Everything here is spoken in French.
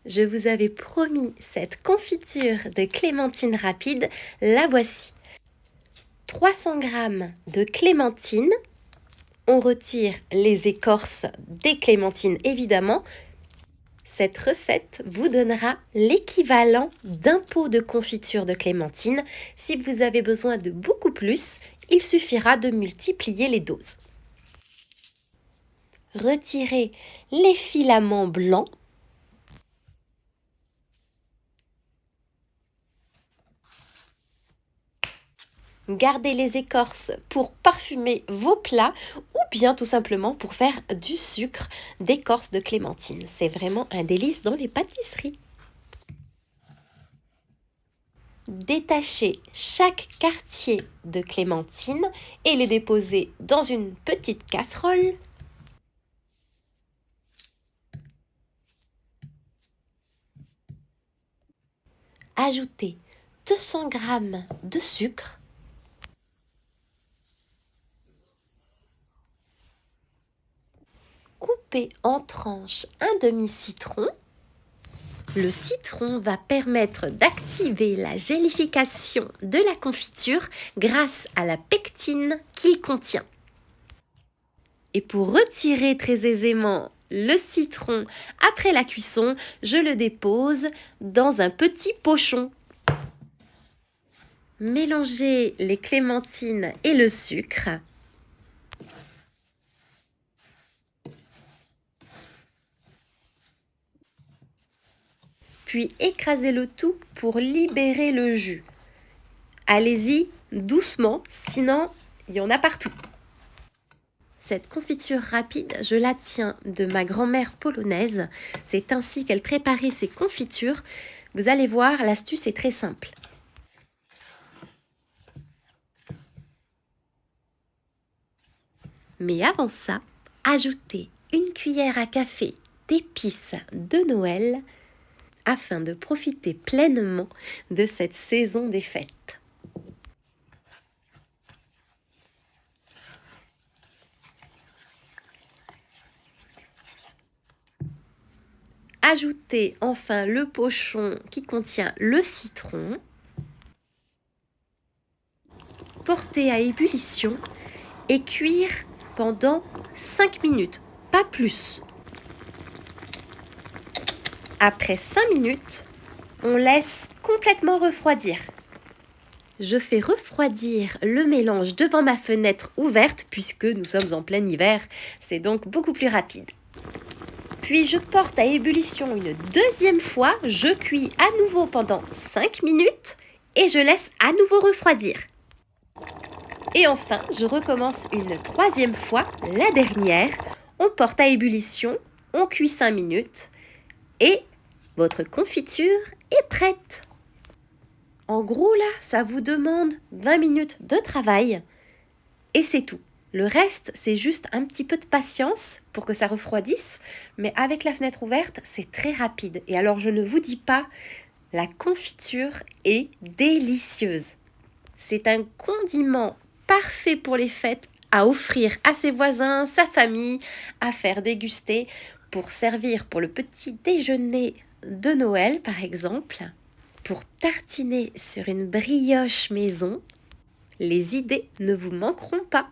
je vous avais promis cette confiture de clémentine rapide, la voici. 300 g de clémentine, on retire les écorces des clémentines évidemment. Cette recette vous donnera l'équivalent d'un pot de confiture de clémentine. Si vous avez besoin de beaucoup plus, il suffira de multiplier les doses. Retirez les filaments blancs. Gardez les écorces pour parfumer vos plats ou bien tout simplement pour faire du sucre d'écorce de clémentine. C'est vraiment un délice dans les pâtisseries. Détachez chaque quartier de clémentine et les déposez dans une petite casserole. Ajoutez 200 g de sucre. Coupez en tranches un demi-citron. Le citron va permettre d'activer la gélification de la confiture grâce à la pectine qu'il contient. Et pour retirer très aisément le citron après la cuisson, je le dépose dans un petit pochon. Mélangez les clémentines et le sucre. Puis écrasez le tout pour libérer le jus. Allez-y doucement, sinon il y en a partout. Cette confiture rapide, je la tiens de ma grand-mère polonaise. C'est ainsi qu'elle préparait ses confitures. Vous allez voir, l'astuce est très simple. Mais avant ça, ajoutez une cuillère à café d'épices de Noël afin de profiter pleinement de cette saison des fêtes. Ajoutez enfin le pochon qui contient le citron. Portez à ébullition et cuire pendant 5 minutes, pas plus. Après 5 minutes, on laisse complètement refroidir. Je fais refroidir le mélange devant ma fenêtre ouverte puisque nous sommes en plein hiver, c'est donc beaucoup plus rapide. Puis je porte à ébullition une deuxième fois, je cuis à nouveau pendant 5 minutes et je laisse à nouveau refroidir. Et enfin, je recommence une troisième fois, la dernière. On porte à ébullition, on cuit 5 minutes et votre confiture est prête. En gros là, ça vous demande 20 minutes de travail et c'est tout. Le reste, c'est juste un petit peu de patience pour que ça refroidisse, mais avec la fenêtre ouverte, c'est très rapide. Et alors, je ne vous dis pas, la confiture est délicieuse. C'est un condiment parfait pour les fêtes à offrir à ses voisins, sa famille, à faire déguster pour servir pour le petit déjeuner de Noël par exemple, pour tartiner sur une brioche maison. Les idées ne vous manqueront pas.